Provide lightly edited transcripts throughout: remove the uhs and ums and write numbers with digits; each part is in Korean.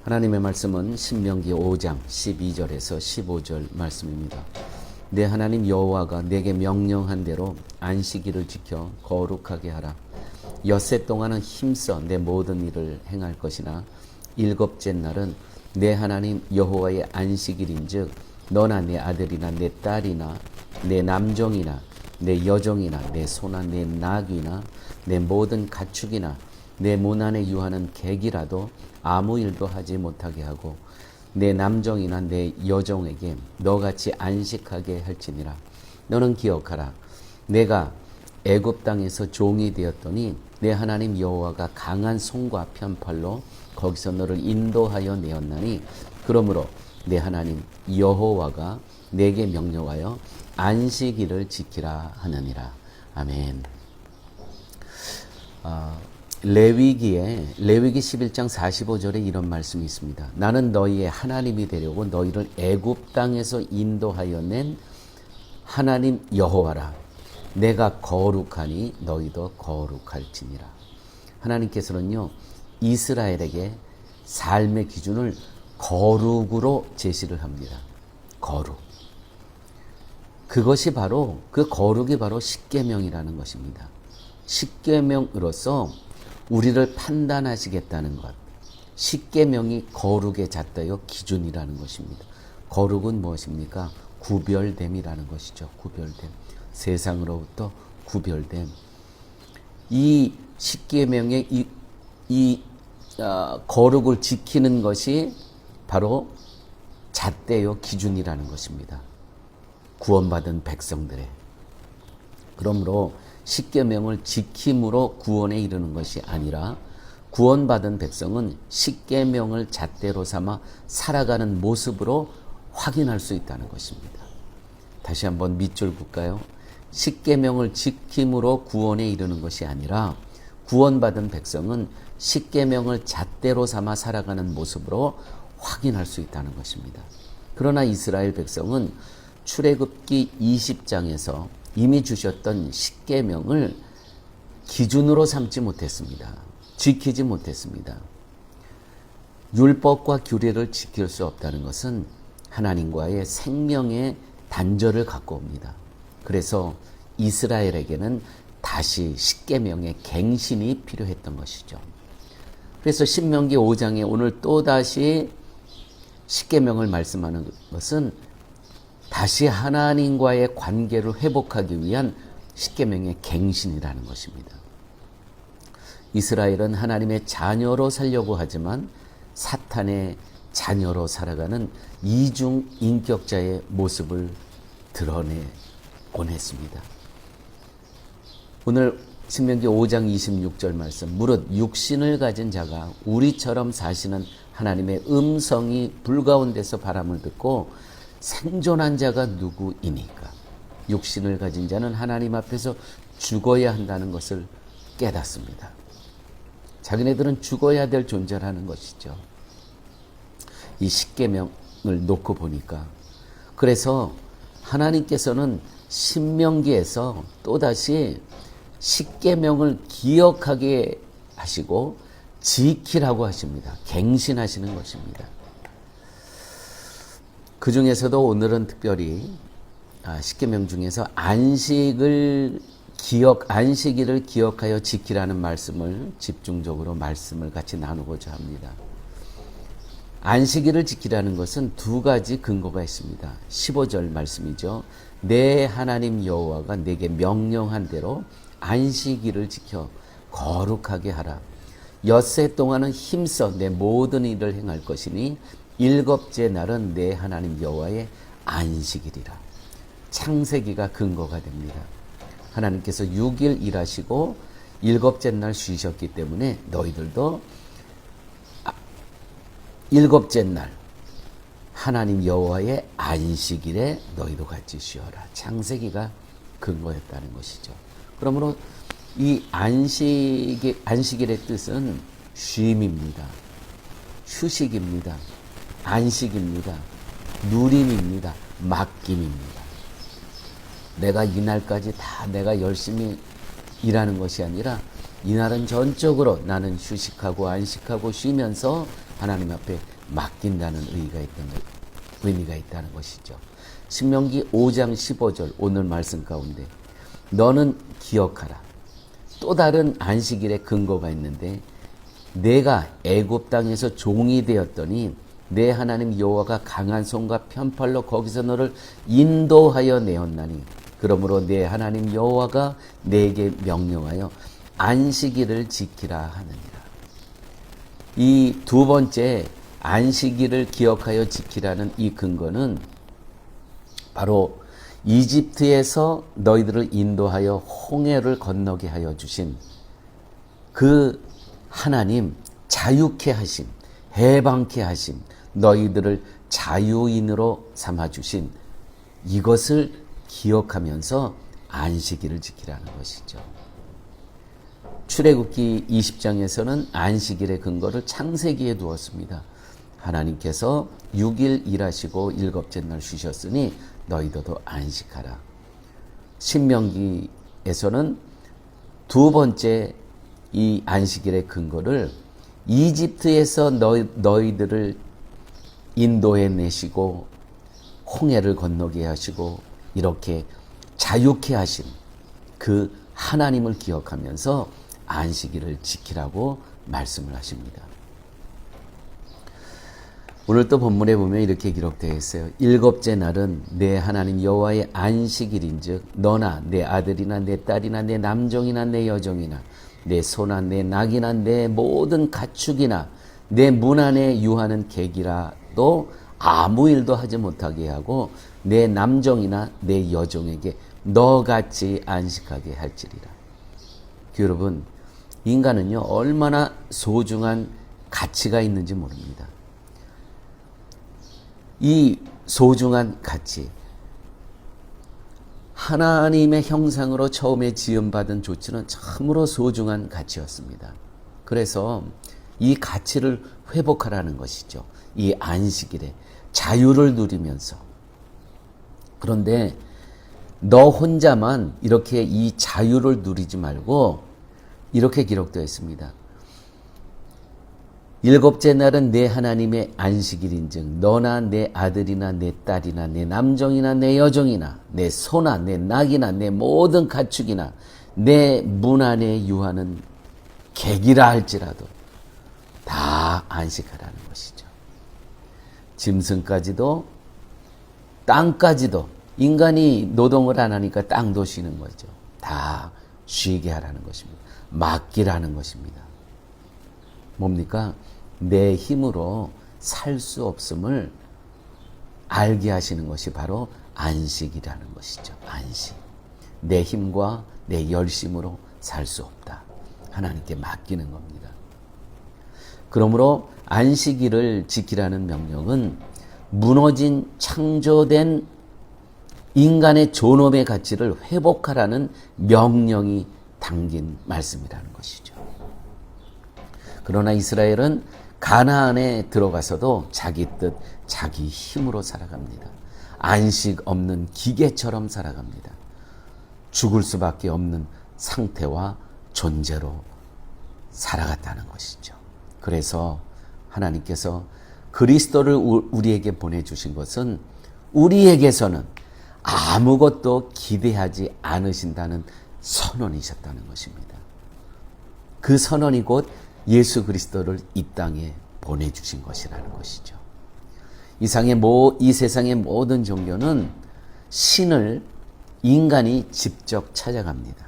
하나님의 말씀은 신명기 5장 12절에서 15절 말씀입니다. 내 하나님 여호와가 내게 명령한 대로 안식일을 지켜 거룩하게 하라. 엿새 동안은 힘써 내 모든 일을 행할 것이나 일곱째 날은 내 하나님 여호와의 안식일인즉 너나 내 아들이나 내 딸이나 내 남종이나 내 여종이나 내 소나 내 나귀나 내 모든 가축이나 내 문 안에 유하는 객이라도 아무 일도 하지 못하게 하고 내 남종이나 내 여종에게 너같이 안식하게 할지니라. 너는 기억하라. 내가 애굽 땅에서 종이 되었더니 내 하나님 여호와가 강한 손과 편팔로 거기서 너를 인도하여 내었나니 그러므로 내 하나님 여호와가 내게 명령하여 안식일을 지키라 하느니라. 아멘. 레위기 11장 45절에 이런 말씀이 있습니다. 나는 너희의 하나님이 되려고 너희를 애굽 땅에서 인도하여 낸 하나님 여호와라. 내가 거룩하니 너희도 거룩할지니라. 하나님께서는요, 이스라엘에게 삶의 기준을 거룩으로 제시를 합니다. 거룩. 그것이 바로, 그 거룩이 바로 십계명이라는 것입니다. 십계명으로서 우리를 판단하시겠다는 것. 십계명이 거룩의 잣대요 기준이라는 것입니다. 거룩은 무엇입니까? 구별됨이라는 것이죠. 구별됨. 세상으로부터 구별됨. 이 십계명의 거룩을 지키는 것이 바로 잣대요 기준이라는 것입니다. 구원받은 백성들의. 그러므로 십계명을 지킴으로 구원에 이르는 것이 아니라 구원받은 백성은 십계명을 잣대로 삼아 살아가는 모습으로 확인할 수 있다는 것입니다. 다시 한번 밑줄 볼까요? 십계명을 지킴으로 구원에 이르는 것이 아니라 구원받은 백성은 십계명을 잣대로 삼아 살아가는 모습으로 확인할 수 있다는 것입니다. 그러나 이스라엘 백성은 출애굽기 20장에서 이미 주셨던 십계명을 기준으로 삼지 못했습니다. 지키지 못했습니다. 율법과 규례를 지킬 수 없다는 것은 하나님과의 생명의 단절을 갖고 옵니다. 그래서 이스라엘에게는 다시 십계명의 갱신이 필요했던 것이죠. 그래서 신명기 5장에 오늘 또다시 십계명을 말씀하는 것은 다시 하나님과의 관계를 회복하기 위한 십계명의 갱신이라는 것입니다. 이스라엘은 하나님의 자녀로 살려고 하지만 사탄의 자녀로 살아가는 이중 인격자의 모습을 드러내곤 했습니다. 오늘 신명기 5장 26절 말씀, 무릇 육신을 가진 자가 우리처럼 사시는 하나님의 음성이 불가운데서 바람을 듣고 생존한 자가 누구이니까. 육신을 가진 자는 하나님 앞에서 죽어야 한다는 것을 깨닫습니다. 자기네들은 죽어야 될 존재라는 것이죠. 이 십계명을 놓고 보니까. 그래서 하나님께서는 신명기에서 또다시 십계명을 기억하게 하시고 지키라고 하십니다. 갱신하시는 것입니다. 그 중에서도 오늘은 특별히 십계명 중에서 안식일을 기억하여 지키라는 말씀을 집중적으로 말씀을 같이 나누고자 합니다. 안식일을 지키라는 것은 두 가지 근거가 있습니다. 15절 말씀이죠. 내 하나님 여호와가 내게 명령한 대로 안식일을 지켜 거룩하게 하라. 엿새 동안은 힘써 내 모든 일을 행할 것이니 일곱째 날은 내 하나님 여호와의 안식일이라. 창세기가 근거가 됩니다. 하나님께서 6일 일하시고 일곱째 날 쉬셨기 때문에 너희들도 일곱째 날 하나님 여호와의 안식일에 너희도 같이 쉬어라. 창세기가 근거였다는 것이죠. 그러므로 이 안식일의 뜻은 쉼입니다. 휴식입니다. 안식입니다. 누림입니다. 맡김입니다. 내가 이날까지 다 내가 열심히 일하는 것이 아니라 이날은 전적으로 나는 휴식하고 안식하고 쉬면서 하나님 앞에 맡긴다는 의미가 있다는 것이죠. 신명기 5장 15절 오늘 말씀 가운데 너는 기억하라. 또 다른 안식일의 근거가 있는데 내가 애굽 땅에서 종이 되었더니 내 하나님 여호와가 강한 손과 편팔로 거기서 너를 인도하여 내었나니 그러므로 내 하나님 여호와가 내게 명령하여 안식일을 지키라 하느니라. 이 두 번째 안식일을 기억하여 지키라는 이 근거는 바로 이집트에서 너희들을 인도하여 홍해를 건너게 하여 주신 그 하나님 자유케 하심, 해방케 하심, 너희들을 자유인으로 삼아주신 이것을 기억하면서 안식일을 지키라는 것이죠. 출애굽기 20장에서는 안식일의 근거를 창세기에 두었습니다. 하나님께서 6일 일하시고 일곱째 날 쉬셨으니 너희들도 안식하라. 신명기에서는 두 번째 이 안식일의 근거를 이집트에서 너희들을 인도해 내시고 홍해를 건너게 하시고 이렇게 자유케 하신 그 하나님을 기억하면서 안식일을 지키라고 말씀을 하십니다. 오늘 또 본문에 보면 이렇게 기록되어 있어요. 일곱째 날은 내 하나님 여호와의 안식일인즉 너나 내 아들이나 내 딸이나 내 남종이나 내 여종이나 내 소나 내 낙이나 내 모든 가축이나 내 문 안에 유하는 객이라도 아무 일도 하지 못하게 하고 내 남종이나 내 여종에게 너같이 안식하게 할지리라. 여러분, 인간은요 얼마나 소중한 가치가 있는지 모릅니다. 이 소중한 가치, 하나님의 형상으로 처음에 지음받은 조치는 참으로 소중한 가치였습니다. 그래서 이 가치를 회복하라는 것이죠. 이 안식일에 자유를 누리면서. 그런데 너 혼자만 이렇게 이 자유를 누리지 말고 이렇게 기록되어 있습니다. 일곱째 날은 내 하나님의 안식일인즉 너나 내 아들이나 내 딸이나 내 남종이나 내 여종이나 내 소나 내 낙이나 내 모든 가축이나 내 문 안에 유하는 객이라 할지라도 다 안식하라는 것이죠. 짐승까지도 땅까지도 인간이 노동을 안 하니까 땅도 쉬는 거죠. 다 쉬게 하라는 것입니다. 맡기라는 것입니다. 뭡니까? 내 힘으로 살 수 없음을 알게 하시는 것이 바로 안식이라는 것이죠. 안식. 내 힘과 내 열심으로 살 수 없다. 하나님께 맡기는 겁니다. 그러므로 안식일을 지키라는 명령은 무너진 창조된 인간의 존엄의 가치를 회복하라는 명령이 담긴 말씀이라는 것이죠. 그러나 이스라엘은 가나안에 들어가서도 자기 뜻, 자기 힘으로 살아갑니다. 안식 없는 기계처럼 살아갑니다. 죽을 수밖에 없는 상태와 존재로 살아갔다는 것이죠. 그래서 하나님께서 그리스도를 우리에게 보내주신 것은 우리에게서는 아무것도 기대하지 않으신다는 선언이셨다는 것입니다. 그 선언이 곧 예수 그리스도를 이 땅에 보내주신 것이라는 것이죠. 이 세상의 모든 종교는 신을 인간이 직접 찾아갑니다.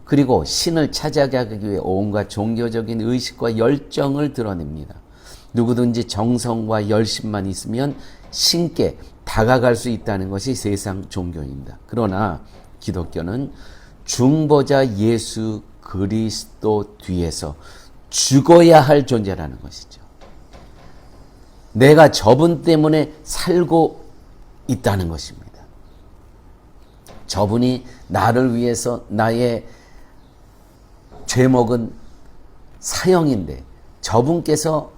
그리고 신을 찾아가기 위해 온갖 종교적인 의식과 열정을 드러냅니다. 누구든지 정성과 열심만 있으면 신께 다가갈 수 있다는 것이 세상 종교입니다. 그러나 기독교는 중보자 예수 그리스도 뒤에서 죽어야 할 존재라는 것이죠. 내가 저분 때문에 살고 있다는 것입니다. 저분이 나를 위해서 나의 죄목은 사형인데 저분께서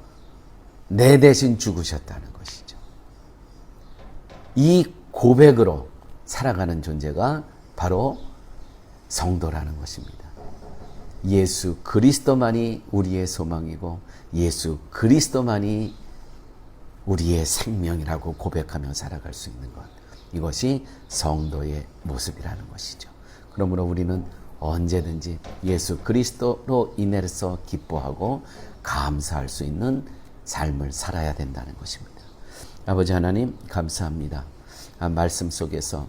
내 대신 죽으셨다는 것이죠. 이 고백으로 살아가는 존재가 바로 성도라는 것입니다. 예수 그리스도만이 우리의 소망이고 예수 그리스도만이 우리의 생명이라고 고백하며 살아갈 수 있는 것. 이것이 성도의 모습이라는 것이죠. 그러므로 우리는 언제든지 예수 그리스도로 인해서 기뻐하고 감사할 수 있는 삶을 살아야 된다는 것입니다. 아버지 하나님 감사합니다. 말씀 속에서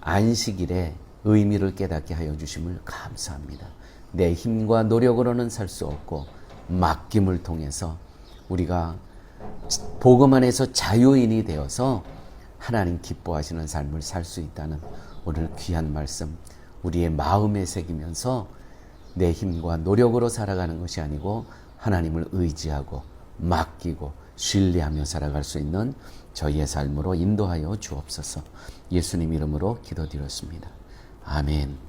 안식일의 의미를 깨닫게 하여 주심을 감사합니다. 내 힘과 노력으로는 살 수 없고 맡김을 통해서 우리가 복음 안에서 자유인이 되어서 하나님 기뻐하시는 삶을 살 수 있다는 오늘 귀한 말씀 우리의 마음에 새기면서 내 힘과 노력으로 살아가는 것이 아니고 하나님을 의지하고 맡기고 신뢰하며 살아갈 수 있는 저희의 삶으로 인도하여 주옵소서. 예수님 이름으로 기도드렸습니다. 아멘.